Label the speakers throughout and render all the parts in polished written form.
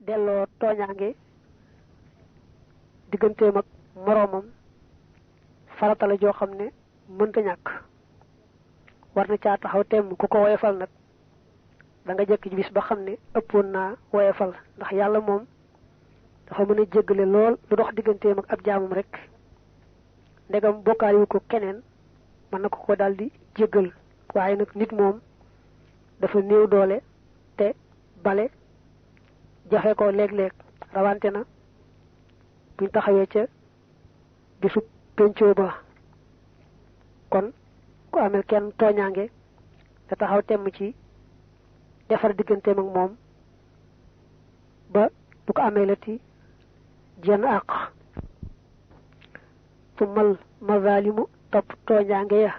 Speaker 1: delloo tooñaange digganteem ak moroomam farata la joo xam ne mënta ñàkk war na caa taxaw temm ku ko woyefal nag da nga jekk ci bis ba xam ne ëppoon naa woyefal ndax yàlla moom dafa mën a jéggale lool lu dox digganteem ak ab jaamam rek ndegam bokkaale wu ko keneen mën na ko daldi jéggal waaye nag nit moom dafa néew doole te bale jafe ko léeg-léeg rawante na buñ taxawee ca bisu pencoo ba kon ku amel kenn tooñaange te taxaw temm ci defar digganteem ak moom ba bu ko amee lati jenn àq tumal mazalimu topp tooñaange ya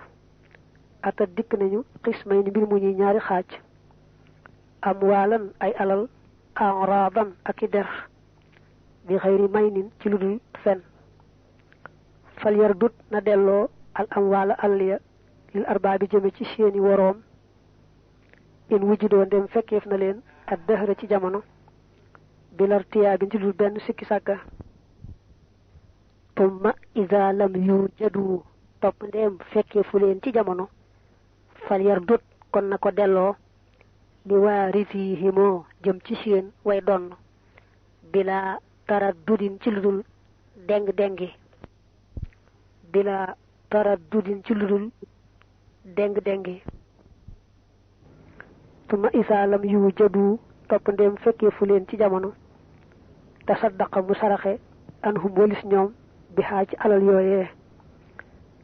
Speaker 1: ata dikk nañu xismay ni mbir mu ñuy ñaari xaaj amwaalan ay alal enradan ak i der bi xëyri may nin ci lu dul fen fal yar dut na delloo al amwaala alliya lil arbaabi jëme ci seeni woroom in wujjudoo ndem fekkeef na leen ak dëhëra ci jamono bilar tiyaa bi ci dul benn sikki sàkka tumma iza lam yu jadu topp ndem fekkeefu leen ci jamono fal yar dut kon na ko delloo li waarisihimoo jëm ci seen way donn bila taraddudin ci ludul deng-dengi bila taraddudin ci ludul deng-dengi tuma isaalam yu jadu topp ndem fekkee fu leen ci jamono tasaddaqa mu saraxe anhum walis ñoom bi xaa ci alal yooyee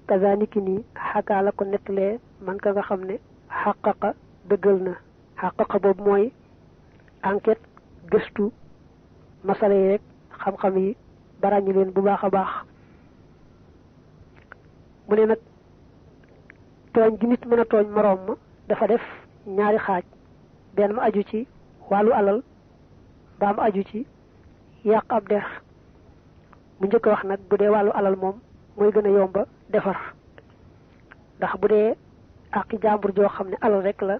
Speaker 1: kazaniki ni xakaa la ko nettalee man ka nga xam ne xaqaqa dëggal na xaqaqa boobu mooy enquête gëstu masala yi rek xam-xam yi barañu leen bu baax a baax mu ne nag tooñ gi nit mën a tooñ moroom ma dafa def ñaari xaaj benn ma aju ci wàllu alal ba mu aju ci yàq ab der mu njëkk wax nag bu dee wàllu alal moom mooy gën a yomba defar ndax bu dee àqi jàmbur joo xam ne alal rek la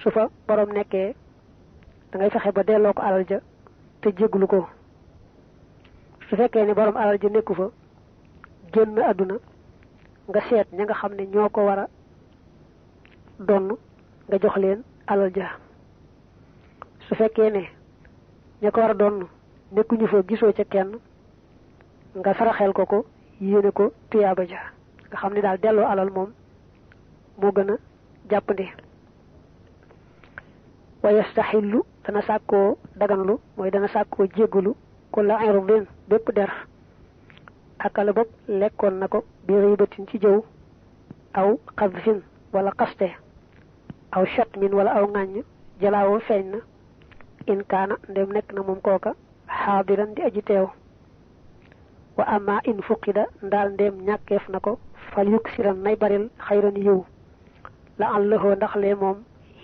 Speaker 1: su fa borom nekkee da ngay fexe ba delloo ko alal ja te jégglu ko su fekkee ne borom alal ja nekku fa génn àdduna nga seet ña nga xam ne ñoo ko war a donn nga jox leen alal ja su fekkee ne ña ko war a donn nekkuñu fa gisoo ca kenn nga saraxel ko yéene ko tuyaaba ja nga xam ne daal delloo alal moom moo gën a jàppandi wa yastaxillu dana sàkkoo daganlu mooy dana sàkkoo jéggalu kulla irdin bépp der akala bopp lekkoon na ko bi ribatin ci jëw aw xadfin wala xaste aw shatmin wala aw ŋàññ jalaawoo feeñ na in kaana ndem nekk na moom kooka xaadiran di aji teew wa ama in fuqida ndaal ndem ñàkkeef na ko fal yuksiran nay baril xayran yiw la an lëxoo ndax lee moom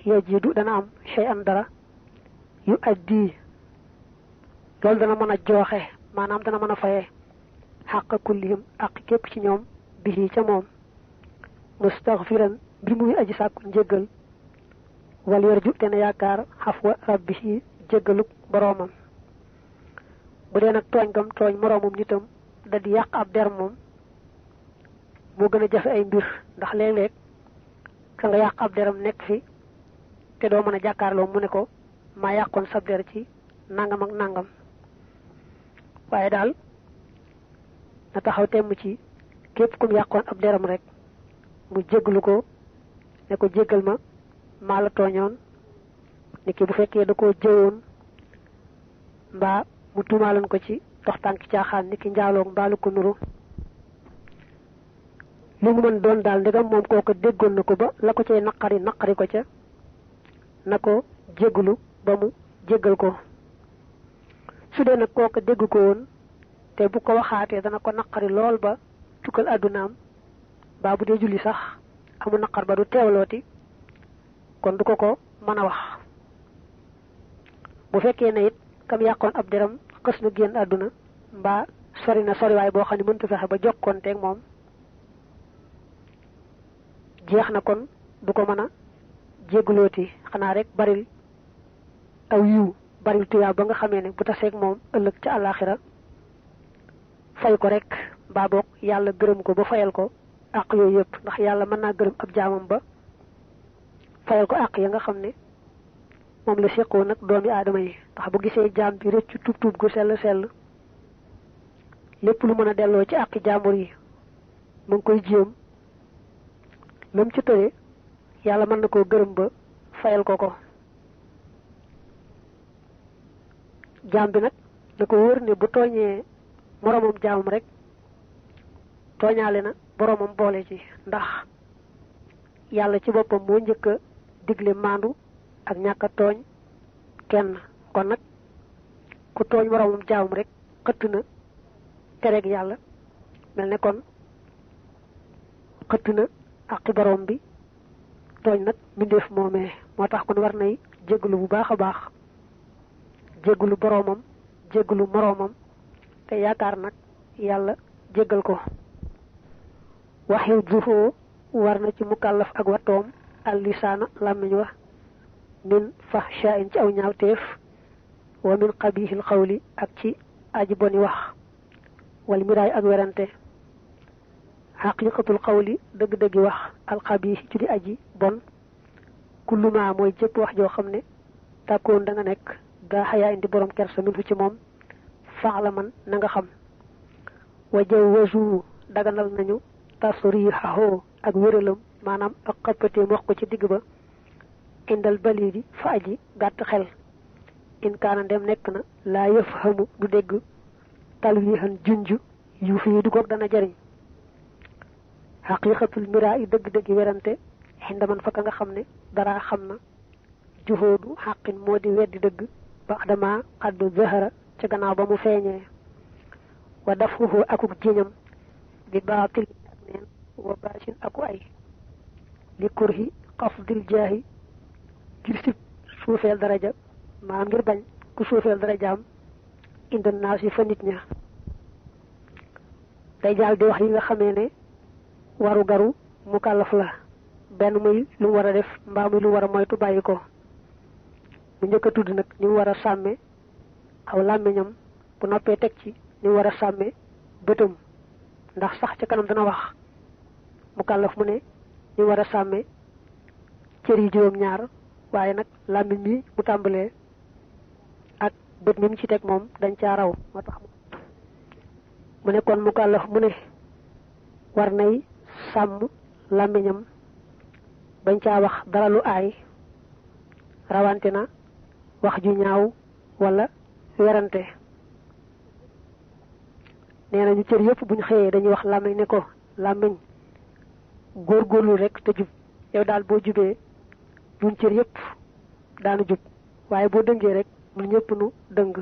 Speaker 1: yajidu dana am shay an dara yu addi loolu dana mën a jooxe maanaam dana mën a faye xàq kullihim ak képp ci ñoom bihi ca moom mustaghfiran bi muy aji sàkku njéggal wal yarju te na yaakaar xafwa rabbihi jéggaluk boroomam bu dee nag tooñ gam tooñ moroomum nitam da di yàq ab der moom moo gën a jafe ay mbir ndax léeg-léeg ka nga yàq ab deram nekk fi te doo mën a jàkkaarloo mu ne ko maa yàqoon sab der ci nangam ak nangam waaye daal na taxaw temm ci képp kum yàqoon ab deram rek mu jéggalu ko ne ko jéggal ma maa la tooñoon ni ki bu fekkee da koo jëwoon mbaa mu tuumaaloon ko ci dox tànk caaxaan ni ki njaaloog mbaalu ko nuru li mu mën doon daal ndegam moom kooka déggoon na ko ba la ko cay naqari ko ca na ko jéggalu ba mu jéggal ko su dee nag kooka dégg ko woon te bu ko waxaatee dana ko naqari lool ba tukkal àddunaam baa bu dee julli sax amu naqar ba du teewlooti kon du ko mën a wax bu fekkee ne it kam yàqoon ab deram xës na génn àdduna mbaa sori na soriwaay boo xam ne mëntu fexe ba jokkoonteeg moom jeex na kon du ko mën a jéggalooti xanaa rek baril aw yiw bari tuyaa ba nga xamee ne bu taseeg moom ëllëg ca àllaaxira fay ko rek mbaa boog yàlla gërëm ko ba fayal ko àq yooyu yëpp ndax yàlla mën naa gërëm ab jaamam ba fayal ko àq ya nga xam ne moom la séqoo nag doomi aadama yi ndax bu gisee jaam bi rëccu tuub gu sell lépp lu mën a delloo ci àqi jaambur yi mu ngi koy jéem même ci tëre yàlla mën na koo gërëm ba fayal ko jaam bi nag da ko wóor ne bu tooñee moroomam jaamam rek tooñaale na boroomam boole ci ndax yàlla ci boppam moo njëkk a digle maandu ak ñàkk a tooñ kenn kon nag ku tooñ moroomam jaamam rek xëtt na tereeg yàlla mel ne kon xëtt na àqi boroom bi tooñ nag mbindeef moomee moo tax kon war nay jéggalu bu baax a baax jéggalu boroomam jéggalu moroomam te yaakaar nag yàlla jéggal ko waxi juhoo war na ci mukallaf ak watoom al lisaana làmmiñ wa min fahshaa'in ci aw ñaawteef wa min qabihil xawli ak ci aji boni wax wal miraay ak werante xaqiqatul xawli dëgg-dëggi wax alxabiih ci di aji bon kulluma mooy jëpp wax joo xam ne tàkkoon da nga nekk daa xayaa indi borom kersa min fu ci moom faala man na nga xam wa jawazu daganal nañu tasrihahu ak wéralam maanaam ak xappateem wax ko ci digg ba indal balidi fa aji gàtt xel in kaana ndem nekk na laa yafhamu du dégg talwihan junj yu fii du goog dana jariñ xaqiqatul miraa yi dëgg-dëggi werante xindaman fa ka nga xam ne dara xam na juhoodu xaqin moo di weddi dëgg ba adama xaddu zahara ca gannaaw ba mu feeñee wa dafuhu akuk jiñam bi baatil ak neen wa baasin aku ay li kurhi xafdil jaahi ngir sib suufeel daraja maam ngir bañ ku suufeel darajaam inda naas yi fa nit ña day jaal di wax yi nga xamee ne waru garu mukallaf la benn muy lu mu war a def mbaa muy lu war a moytu bàyyi ko bu njëkk a tudd nag ni mu war a sàmme aw làmmiñam bu noppee teg ci ni mu war a sàmme bëtam ndax sax ca kanam dana wax mukallaf mu ne ni mu war a sàmme cër yi juróom-ñaar waaye nag làmmiñ mi mu tàmbalee ak bët mi mu ci teg moom dañ caa raw moo tax mu ne kon mukallaf mu ne war nay sàmm làmmiñam bañ caa wax dara lu aay rawante na wax ju ñaaw wala werante nee na ñu cër yëpp buñ xëyee dañuy wax làmmiñ ne ko làmmiñ góorgóorlu rek te jub yow daal boo jubee ñun cër yëpp daanu jub waaye boo dëngee rek ñun ñëpp nu dëng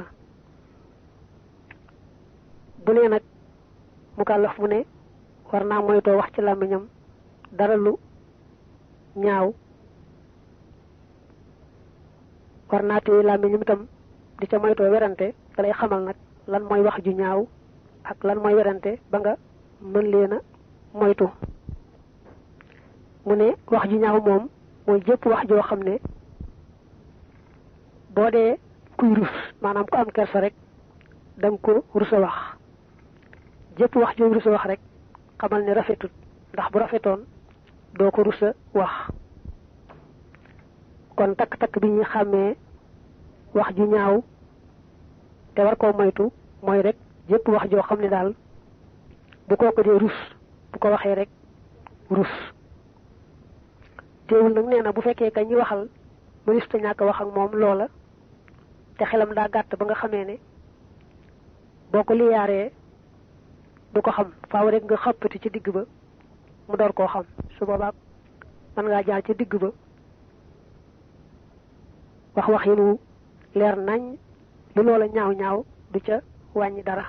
Speaker 1: bu nee nag mukallaf mu ne war naa moytoo wax ci làmmiñam dara lu ñaaw war naa téye làmmiñam itam di ca moytoo werante da lay xamal nag lan mooy wax ju ñaaw ak lan mooy werante ba nga mën leen a moytu mu ne wax ju ñaaw moom mooy jëpp wax joo xam ne boo dee kuy rus maanaam ku am kersa rek da nga ko rus a wax jëpp wax joo rus a wax rek xamal ne rafetut ndax bu rafetoon doo ko rus a wax kon takk-takk bi ñuy xàmmee wax ju ñaaw te war koo moytu mooy rek jëpp wax joo xam ne daal bu kooku dee rus bu ko waxee rek rus teewul nag nee na bu fekkee ka ñi waxal mënis ta ñàkk wax ak moom loola te xelam daa gàtt ba nga xamee ne boo ko liyaaree du ko xam faaw rek nga xëppati ci digg ba mu door koo xam su boobaa mën ngaa jaar ci digg ba wax yi nu leer nañ lu loola ñaaw du ca wàññi dara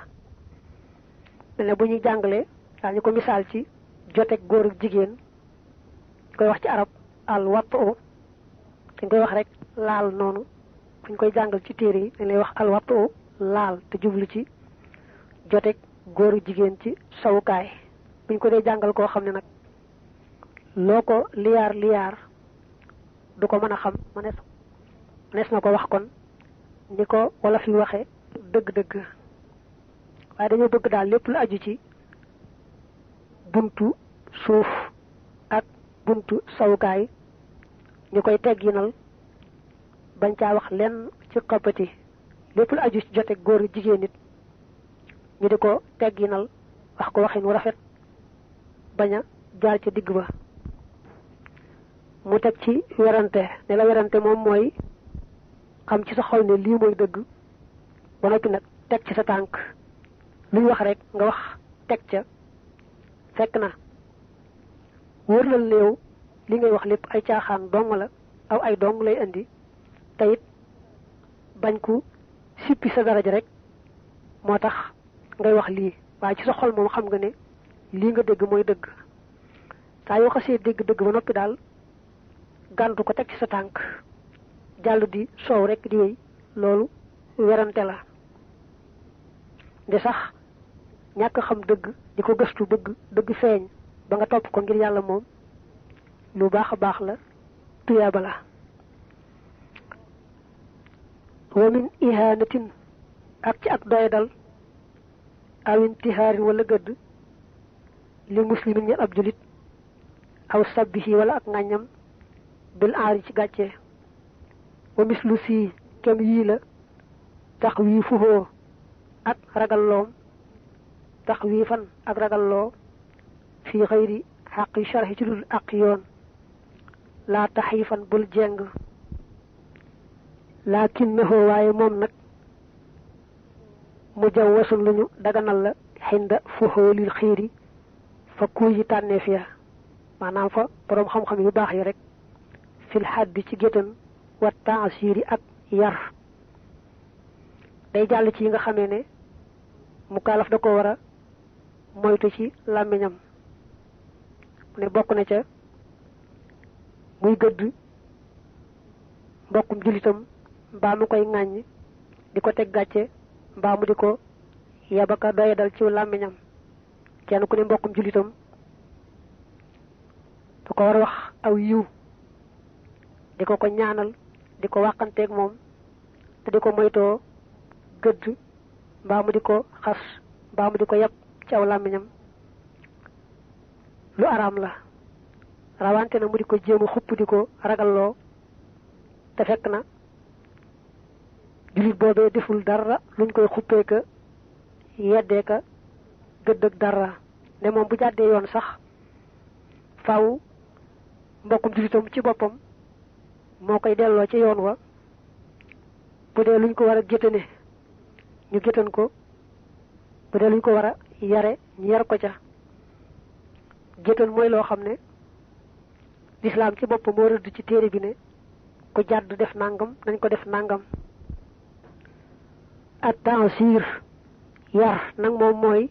Speaker 1: mel ne bu ñuy jàngale daa ñu ko misaal ci joteeg góor ak jigéen koy wax ci arab al wattu dañ koy wax rek laal noonu buñ koy jàngal ci téere yi dañ lay wax al wattu laal te jublu ci joteeg góor ak jigéen ci sawukaay buñ ko dee jàngal koo xam ne nag loo ko liyaar du ko mën a xam mënees na ko wax kon ni ko wala fi waxe dëgg-dëgg waaye dañoo bëgg daal lépp lu aju ci buntu suuf ak buntu sawukaay ñu koy tegginal bañ caa wax lenn ci xoppati lépp lu aju ci jote góor jigéen nit ñu di ko tegginal wax ko waxin wu rafet bañ a jaar ci digg ba mu teg ci werante ne la werante moom mooy xam ci sa xol ne lii mooy dëgg ba noppi nag teg ci sa tànk luñ wax rek nga wax teg ca fekk na wóor na léew li ngay wax lépp ay caaxaan dong la aw ay dong lay indi te it bañ ku sippi sa daraja rek moo tax ngay wax lii waaye ci sa xol moom xam nga ne lii nga dégg mooy dëgg saa yoo xasee dégg dëgg ba noppi daal gàntu ko teg ci sa tànk jàll di soow rek di wéy loolu werante la de sax ñàkk xam dëgg di ko gëstu bëgg dëgg feeñ ba nga topp ko ngir yàlla moom lu baax a baax la tuyaaba la wa min ihaanatin ak ci ak doyadal aw intihaarin wala gëdd li muslimin ñel ab julit aw sabbihi wala ak ŋàññam bil aari ci gàcce wa mislu sii kem yii la tax wii fuhoo ak ragalloom tax wii fan ak ragalloo fii xëyri xaqi sharhi ci dul ak yoon laa taxifan bul jeng laakinnahu waaye moom nag mu jaw wasul lu ñu daganal la xinda fuhoolil xiiri fa kuy yi tànneef ya maanaam fa boroom xam-xam yu baax yi rek fil xaddi ci géttan wa taasiri ak yar day jàll ci yi nga xamee ne mu kaalaf da ko war a moytu ci làmmiñam mu ne bokk na ca muy gëdd mbokkum julitam mbaa mu koy ŋàññ di ko teg gàcce mbaa mu di ko yabaka doyadal ci làmmiñam kenn ku ne mbokkum julitam da ko war a wax aw yiw di ko ñaanal di ko wàqanteeg moom te di ko moytoo gëdd mbaa mu di ko xas mbaa mu di ko yab ci aw làmmiñam lu araam la rawante na mu di ko jéem a xupp di ko ragalloo te fekk na jullit boobee deful dara luñ koy xuppee ka yeddee ka gëdd ak dara ne moom bu jàddee yoon sax faaw mbokkum jullitam ci boppam moo koy delloo ci yoon wa bu dee luñ ko war a géttane ñu géttan ko bu dee luñ ko war a yare ñu yar ko ca géttan mooy loo xam ne lislaam ci boppam moo rëdd ci téere bi ne ku jàdd def nangam nañ ko def nangam at tansir yar nag moom mooy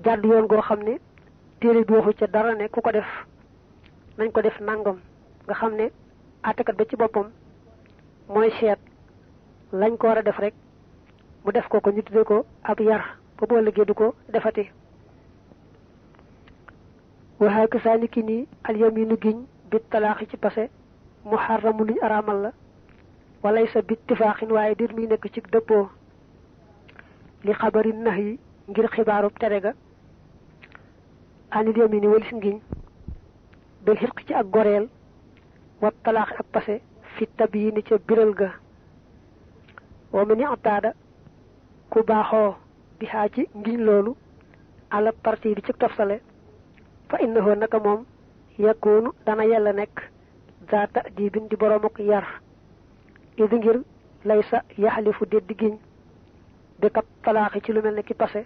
Speaker 1: jàdd yoon goo xam ne téere bi waxu ca dara ne ku ko def nañ ko def nangam nga xam ne àttekat ba ci boppam mooy seet lañ ko war a def rek mu def ko ñu tudde ko ab yar ba boo liggéey du ko defati waxaa kasaa ni ki nii alyaminu giñ bi talaaxi ci pase muharramu luñ araamal la walay sa bit tifaaxin waaye dir muy nekk ci dëppoo li xabari nax yi ngir xibaarub tere ga anil yamini walis ngiñ bil xirq ci ak goreel wa talaaxi ak pase fi tabyiini ca biral ga wa mu ni ataada ku baaxoo bi xaa ci ngiñ loolu ala parti bi ci tofsale fa innahu naka moom yakunu dana yella nekk zaata diibin di boroom ak yar idi ngir lay sa yaxalifu déddi giñ bi kat talaaxi ci lu mel ne ki pase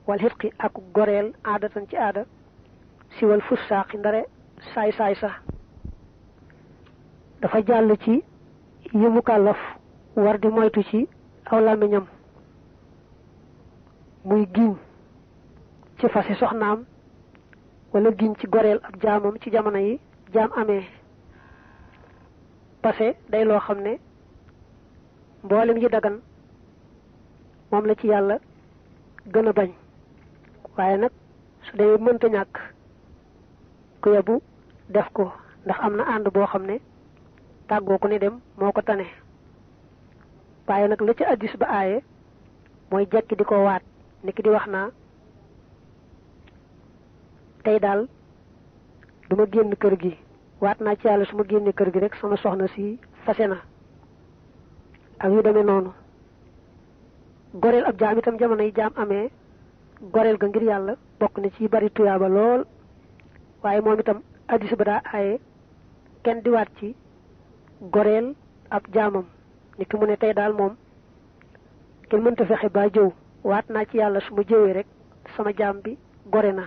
Speaker 1: wal xitqi ak goreel aadatan ci aada si wal fussaaqi ndare saay-saay sax dafa jàll ci yi mu kàllaf war di moytu ci aw làmmiñam muy giñ ci fasi soxnaam wala giñ ci goreel ab jaamam ci jamono yi jaam amee pase day loo xam ne mboolem yi dagan moom la ci yàlla gën a bañ waaye nag su dee mënta ñàkk ku yebu def ko ndax am na ànd boo xam ne tàggoo ko ne dem moo ko tane waaye nag la ca addis ba aaye mooy jekki di ko waat niki di wax naa tey daal duma génn kër gi waat naa ci yàlla su ma génnee kër gi rek sama soxna si fase na ak yu demee noonu goreel ab jaam itam jamono yi jaam amee goreel ga ngir yàlla bokk na ci bari tuyaaba lool waaye moom itam addis ba daa aaye kenn di waat ci goreel ab jaamam niki mu ne tey daal moom kenn mënta fexe ba jëw waat naa ci yàlla su ma jëwee rek sama jaam bi gore na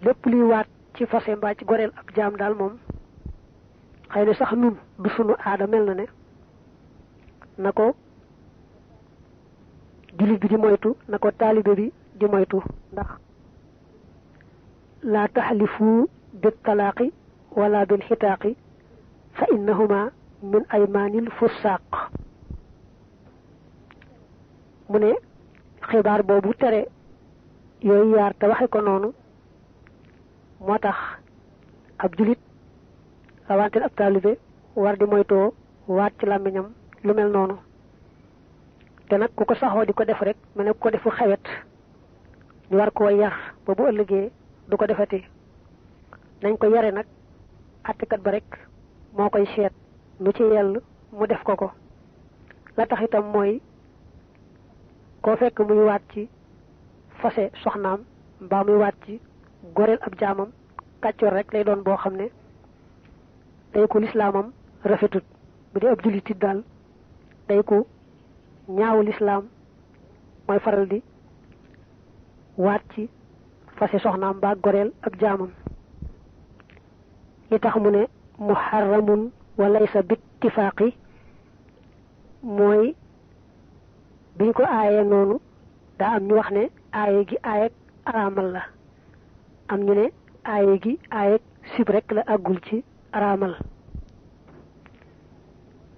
Speaker 1: lépp luy waat ci fase mbaa ci goreel ab jaam daal moom xëy na sax nun du sunu aada mel na ne na ko jullit bi di moytu na ko taalibe bi di moytu ndax laa taxlifu bil talaaqi wala bil xitaaqi fa innahuma min aymaanil fusaaq mu ne xibaar boobu tere yooyu yaar te waxe ko noonu moo tax ab julit rawanteel ab taalibe war di moytoo waat ci làmmiñam lu mel noonu te nag ku ko saxoo di ko def rek mu ne ku ko defu xewet ñu war koo yar ba bu ëllëgee du ko defati nañ ko yare nag àttekat ba rek moo koy seet lu ci yell mu def ko la tax itam mooy koo fekk muy waat ci fase soxnaam mbaa muy waat ci goreel ab jaamam kàccoor rek lay doon boo xam ne day ko lislaamam rafetut bu dee ab jullit it daal day ko ñaawu lislaam mooy faral di waat ci fase soxnaam mbaa goreel ab jaamam li tax mu ne muharramun wa laysa bittifaaqi mooy biñ ko aayee noonu daa am ñu wax ne aaye gi aayeg araamal la am ñu ne aaye gi aayeg sib rek la àggul ci araamal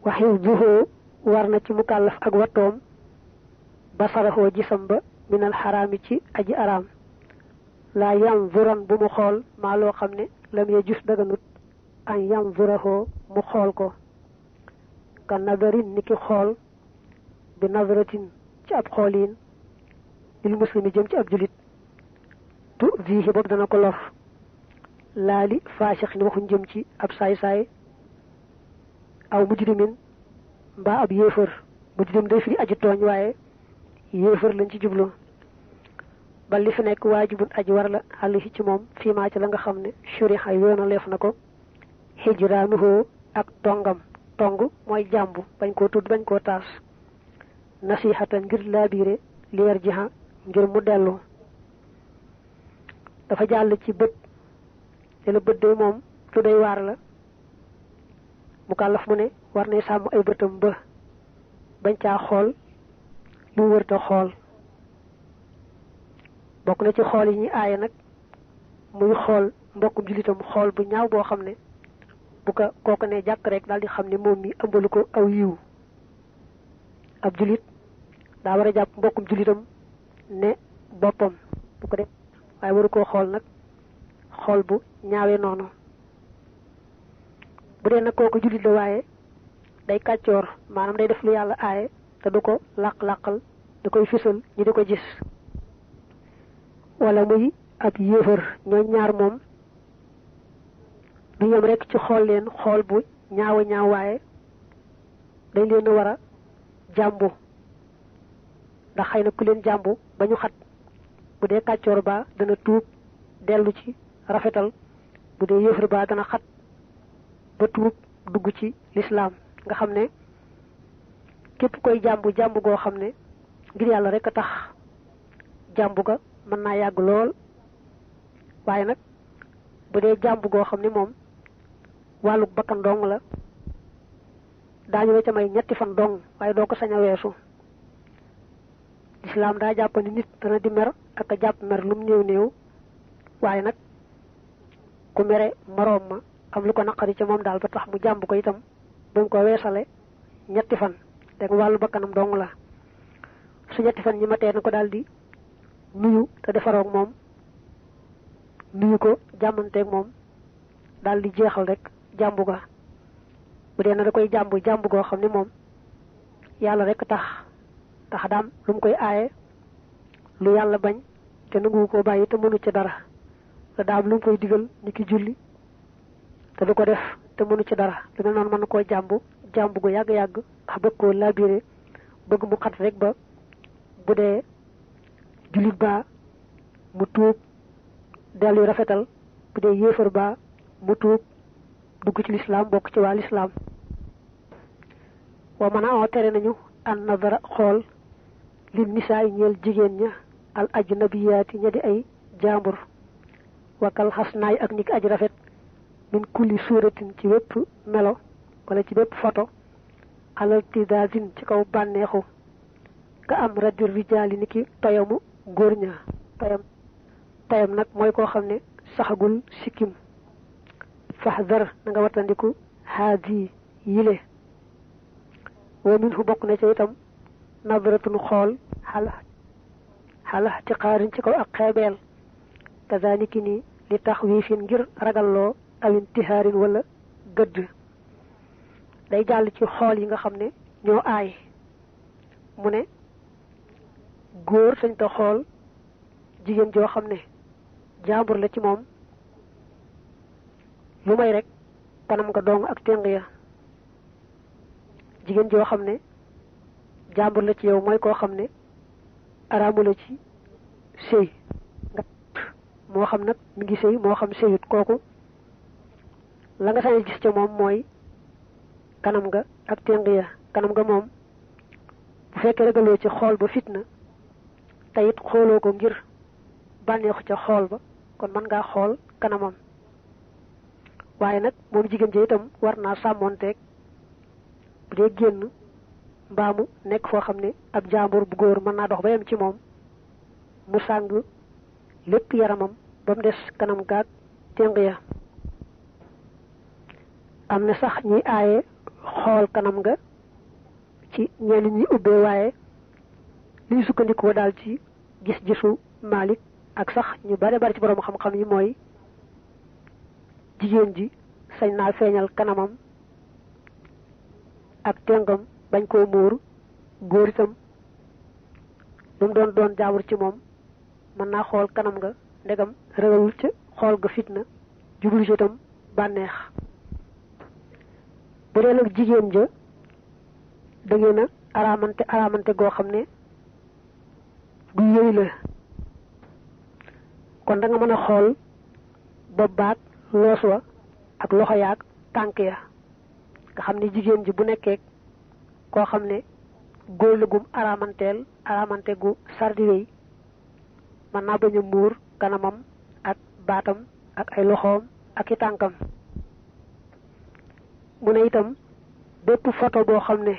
Speaker 1: waxi duhoo war na ci mukallaf ak wattoom basaraxoo gisam ba minal xaraami ci aji araam laa yanzuran bu mu xool maa loo xam ne lam ya jus daganut an yanzuraxoo mu xool ko ka nazarin ni ki xool bi nazaratin ci ab xooliin lil muslimi jëm ci ab julit tu viihi boobu dana ko lor laali faasix ni waxuñ jëm ci ab saay-saay aw mujrimin mbaa ab yéefër mujrim day firi aji tooñ waaye yéefër lañ ci jublu ba li fi nekk waajibun aji war la alayhi ci moom fii maa ci la nga xam ne shuriha yoona leef na ko hijraanuhu ak tongam tong mooy jàmbu bañ koo tudd bañ koo taas nasihatan ngir laabiire li yarjiha ngir mu dellu dafa jàll ci bët te la bët day moom lu day waar la mu kàllaf mu ne war nay sàmm ay bëtam ba bañ caa xool lu mu wërta xool bokk na ci xool yi ñuy aaye nag muy xool mbokkum jullitam xool bu ñaaw boo xam ne bu ko kooku ne jàkk rek daal di xam ne moom mi ëmbalu ko aw yiw ab jullit daa war a jàpp mbokkum jullitam ne boppam bu ko def waaye waru koo xool nag xool bu ñaawee noonu bu dee nag kooku jullit la waaye day kàccoor maanaam day def lu yàlla aaye te du ko làq-làqal da koy fisal ñi di ko gis wala muy ab yéefar ñooy ñaar moom du yem rek ci xool leen xool bu ñaawa ñaaw waaye dañ leen a war a jàmbu ndax xëy na ku leen jàmbu ba ñu xat bu dee kàccoor ba dana tuub dellu ci rafetal bu dee yéefar ba dana xat ba tuub dugg ci lislaam nga xam ne képp koy jàmbu jàmbu goo xam ne ngir yàlla rek a tax jàmbu ga mën naa yàgg lool waaye nag bu dee jàmbu goo xam ne moom wàlluk bakkan dong la daañu la ca may ñetti fan dong waaye doo ko sañ a weesu lislaam daa jàpp ni nit dana di mer ak a jàpp mer lum néew néew waaye nag ku mere moroom ma am lu ko naqari ca moom daal ba tax mu jàmb ko itam buñ ko weesale ñetti fan dégg wàllu bakkanam dong la su ñetti fan ñi ma tee na ko daal di nuyu te defaroog moom nuyu ko jàmmanteeg moom daal di jeexal rek jàmbu ga bu dee na da koy jàmbu jàmbu goo xam ne moom yàlla rek tax daam lu mu koy aaye lu yàlla bañ te nangu ko bàyyi te mënu ci dara te daam lu mu koy digal ni ki julli te du ko def te mënu ci dara lu mel noonu mën na koo jàmbu gu yàgg-yàgg ndax bëgg koo labiré bëgg mu xat rek ba bu dee jullit baa mu tuub dellu rafetal bu dee yéefar baa mu tuub dugg ci lislaam bokk ci waa lislaam wa mën a tere nañu an nadara xool lin nisaay ñeel jigéen ña al ajnabiyaati ña di ay jaambur wakal xasnaay ak niki aj rafet min kulli suuratin ci wépp melo wala ci bépp photo alal tidazin ci kaw bànneexu ka am rajo rijaali niki toyamu góor ña toyam nag mooy koo xam ne saxagul sikkim fahdar na nga wattandiku haadi yile wa min fu bokk na ca itam nadratun xool xala ci xaarin ci kaw ak xeebeel kazaniki ni li tax wiifin ngir ragalloo awin tihaarin wala gëdd day jàll ci xool yi nga xam ne ñoo aay mu ne góor sañ ta xool jigéen joo xam ne jaambur la ci moom lu may rek kanam nga dong ak téng ya jigéen joo xam ne jaambur la ci yow mooy koo xam ne araamu la ci sëy nga moo xam nag mi ngi sëy moo xam sëyut kooku la nga sañ gis ca moom mooy kanam nga ak téng ya kanam nga moom bu fekkee ragaloo ci xool ba fitna te it xooloo ko ngir bànneexu ca xool ba kon mën ngaa xool kanamam waaye nag moom jigéen ji itam war naa sàmmoonteeg bu dee génn mbaamu nekk foo xam ne ab jaambur bu góor mën naa dox ba yem ci moom mu sàng lépp yaramam ba mu des kanam gaag téng ya am na sax ñuy aaye xool kanam nga ci ñenn ñi ubbee waaye liy sukkandikoo daal ci gis-gisu Malik ak sax ñu bare bari ci borom xam-xam yi mooy jigéen ji sañ naa feeñal kanamam ak téngam bañ koo muur góor itam lu mu doon jaawur ci moom mën naa xool kanam nga ndegam ragalul ca xool ga fitna jublu ci itam bànneex bu dee nag jigéen ja da ngeen a araamante goo xam ne du yëy la kon da nga mën a xool bopp baag loos wa ak loxo yaag tànk ya nga xam ne jigéen ji bu nekkee koo xam ne góor la gum araamante gu sardi wéy mën naa bañ a muur kanamam ak baatam ak ay loxoom ak i tànkam mu ne itam bépp photo boo xam ne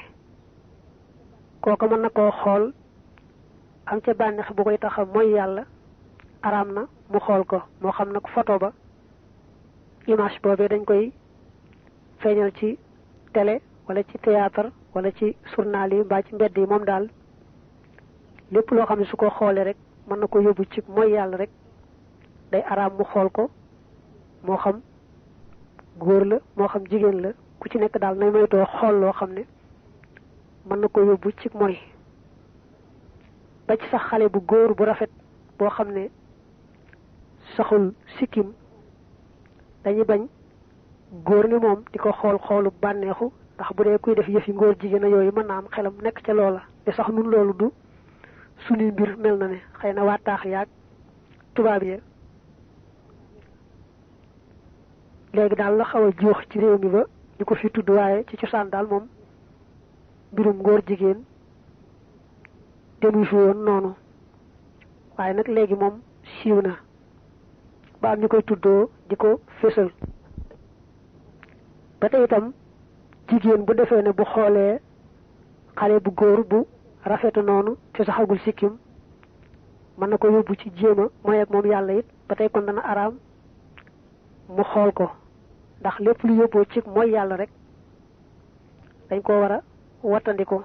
Speaker 1: kooka mën na koo xool am ca bànneex bu koy taxa mooy yàlla araam na mu xool ko moo xam nag photo ba image boobee dañ koy feeñal ci télé wala ci théâtre wala ci journal yi mbaa ci mbedd yi moom daal lépp loo xam ne su ko xoolee rek mën na ko yóbbu ci mooy yàlla rek day araam mu xool ko moo xam góor la moo xam jigéen la ku ci nekk daal nay moytoo xool loo xam ne mën na ko yóbbu ci mooy ba ci sax xale bu góor bu rafet boo xam ne saxul sikkim dañuy bañ góor ni moom di ko xoolu bànneexu ndax bu dee kuy def yëfi ngóor jigéen a yooyu mën naa am xelam nekk ca loola te sax nun loolu du suñuy mbir mel na ne xëy na waa taax yaag tubaab ya léegi daal la xaw a joox ci réew mi ba ñu ko fi tudd waaye ci cosaan daal moom mbirum ngóor jigéen demuy fi woon noonu waaye nag léegi moom siiw na ba am ñu koy tuddoo di ko fésal ba tey itam jigéen bu defee ne bu xoolee xale bu góor bu rafetu noonu te saxagul sikkim mën na ko yóbbu ci jéema mooy ak moom yàlla it ba tey kon dana araam mu xool ko ndax lépp lu yóbboo ci mooy yàlla rek dañ ko war a wattandiko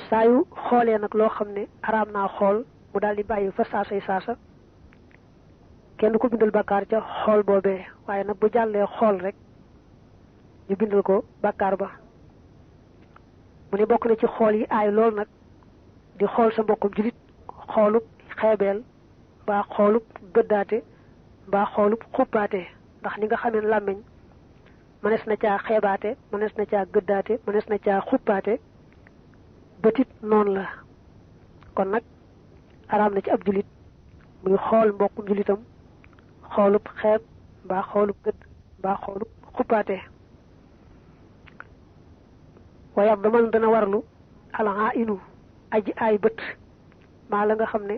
Speaker 1: saa yu xoolee nag loo xam ne araam naa xool mu daal di bàyyi fa saasay saasa kenn ko bindal bakkaar ca xool boobee waaye nag bu jàllee xool rek ñu bindal ko bàkkaar ba. mu ne bokk na ci xool yi aay lool nag di xool sa mbokkum julit xoolub xeebeel mbaa xoolub gëddaate mbaa xoolub xuppaate ndax ni nga xamee làmmiñ mënees na caa xeebaate mënees na caa gëddaate mënees na caa xuppaate bëtit noonu la kon nag araam na ci ab julit muy xool mbokkum julitam xoolub xeeb mbaa xoolub gëdd mbaa xoolub xuppaate. waaye daman dana warlu alaa inu aji ay bët maa la nga xam ne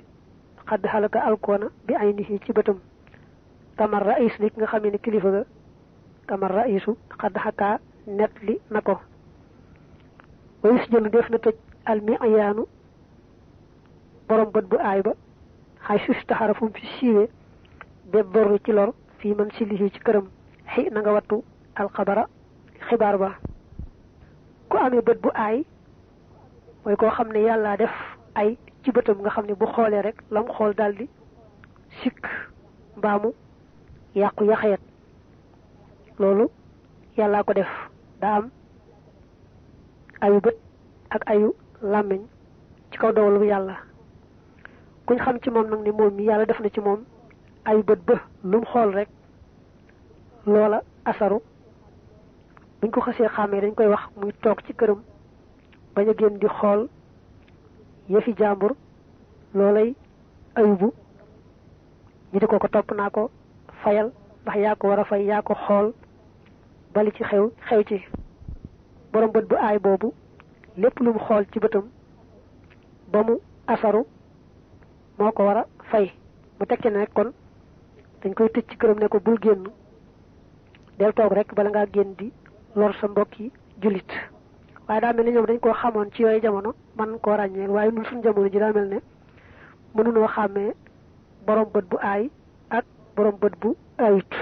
Speaker 1: xadd xalaka alkoona bi ay nit ci bëtam kamar raïs li nga xam ne kilifa ga kamar raïsu xadd xakaa net li na ko. wayus jëlu def na tëj almi ayaanu borom bët bu aay ba xay suuf taxara fu mu fi siiwee bépp borru ci lor fii man si lii ci këram xi na nga wattu alxabara xibaar ba. ku amee bët bu aay mooy koo xam ne yàlla def ay ci bëtam nga xam ne bu xoolee rek lam xool daldi sikk mbaamu yàqu yaxeet loolu yàllaa ko def daa am ayu bët ak ayu làmmiñ ci kaw dogalu yàlla. kuñ xam ci moom nag ne moom mi yàlla def na ci moom ayu bët ba lu mu xool rek loola asaru buñ ko xasee xàmmee dañ koy wax muy toog ci këram bañ a génn di xool yëfi jàmbur loolay ayubu ñu di ko topp naa ko fayal ndax yaa ko war a fay yaa ko xool bali ci xew ci borom bët bu aay boobu lépp lu mu xool ci bëtam ba mu asaru moo ko war a fay. mu tekki ne kon dañ koy tëj ci këram ne ko bul génn del toog rek bala ngaa génn di lor sa mbokki jullit. waaye daa mel ne ñoom dañ koo xamoon ci yooyu jamono man koo ràññee waaye ñun suñu jamono ji daa mel ne mënunoo xàmmee borom bët bu aay ak borom bët bu aayut.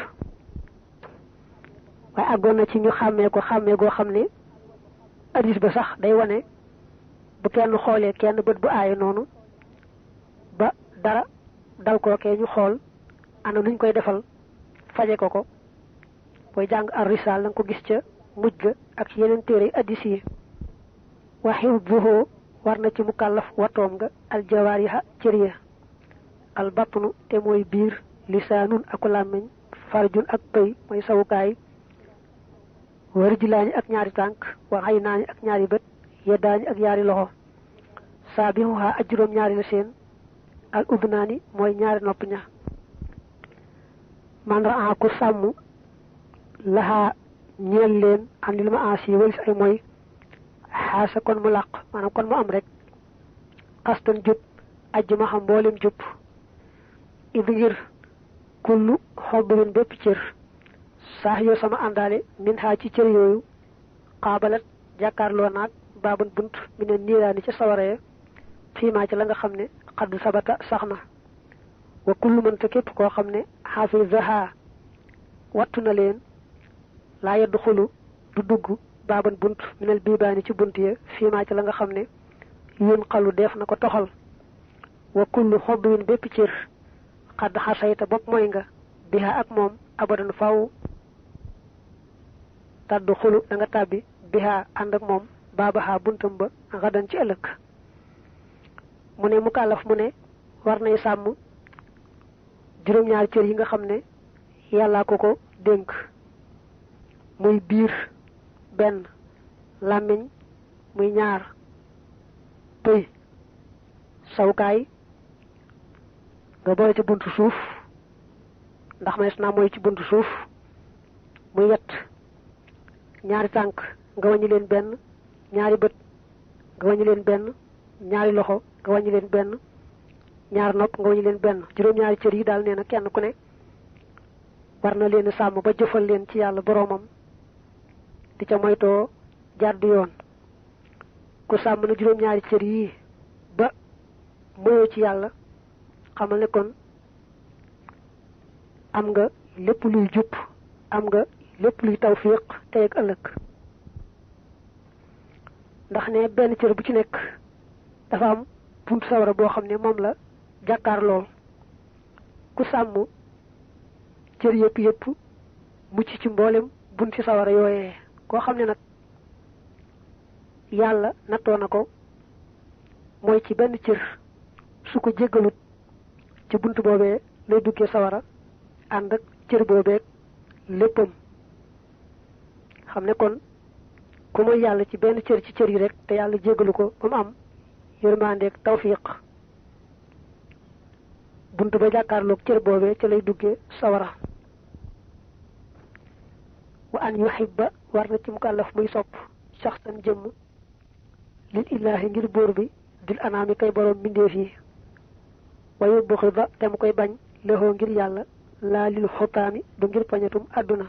Speaker 1: waaye àggoon na ci ñu xàmmee ko xàmmee goo xam ne addis ba sax day wane bu kenn xoolee kenn bët bu aay noonu ba dara dal kookee ñu xool ana nuñ koy defal faje ko booy jàng ar risaal la nga ko gis ca mujj ga ak ci yeneen téere addis yi. waxiw buhoo war na ci mukallaf watoom nga aljawaariha cër ya albatnu te mooy biir lisaanun aku làmmiñ farjun ak pëy mooy sawukaay warjilaañi ak ñaari tànk wa xaynaañi ak ñaari bët yeddaañi ak ñaari loxo saabihuha ak juróom ñaari la seen al udnaani mooy ñaari nopp ña. man raa ku sàmm laxaa ñeel leen am li ma ansi walis ay mooy xaasa kon mu làq maanaam kon mu am rek xastan jub ajj ma xam mboolem jub idi ngir kullu xobbin bépp cër saax yoo sama àndaale min xaa ci cër yooyu xaabalat jàkkaarloo naag baaban bunt mi ne niiraani ca sawaree fiimaa ci la nga xam ne xaddu sabata sax na wa kullu mënta képp koo xam ne xaafizaha wattu na leen laa yeddu xulu du dugg baaban bunt minel biibaani ci bunt ya fiimaa ci la nga xam ne yun xalu def na ko toxal wa kullu xobbin bépp cër xadd xasayta bopp mooy nga biha ak moom abadan faw tàddu xulu da nga tàbbi biha ànd ak moom baabaha buntam ba xadan ci ëllëg. mu ne mukallaf mu ne war nay sàmm juróom-ñaari cër yi nga xam ne yàllaa ko dénk muy biir benn làmmiñ muy ñaar pëy sawukaay nga boole ci buntu suuf ndax ma naa mooy ci buntu suuf muy yett ñaari tànk nga wàññi leen benn ñaari bët nga wàññi leen benn ñaari loxo nga wàññi leen benn ñaar nopp nga wàññi leen benn juróom-ñaari cër yi daal nee na kenn ku ne war na leen sàmm ba jëfal leen ci yàlla boroomam di ca moytoo jàdd yoon. ku sàmm na juróom-ñaari cër yi ba moyoo ci yàlla xamal ne kon am nga lépp luy jub am nga lépp luy tawfiq tey ak ëllëg. ndax ne benn cër bu ci nekk dafa am buntu sawara boo xam ne moom la jàkkaar lool ku sàmm cër yëpp mucc ci mboolem bunti sawara yooyee koo xam ne nag yàlla nattoo na ko mooy ci benn cër su ko jéggalut ci buntu boobee lay duggee sawara ànd ak cër boobeeg léppam xam ne kon ku mooy yàlla ci benn cër ci cër yi rek te yàlla jéggalu ko ba mu am yërmandeeg tawfiq buntu ba jàkkaarloog cër boobee ca lay duggee sawara wa an yuhibba war na ci mukallaf muy sopp shaxsan jëmm lil illaahi ngir buur bi dil anaami kay borom mbindeef yi wa yubxida te mu koy bañ lexoo ngir yàlla laa lil xutaami du ngir pañatum àdduna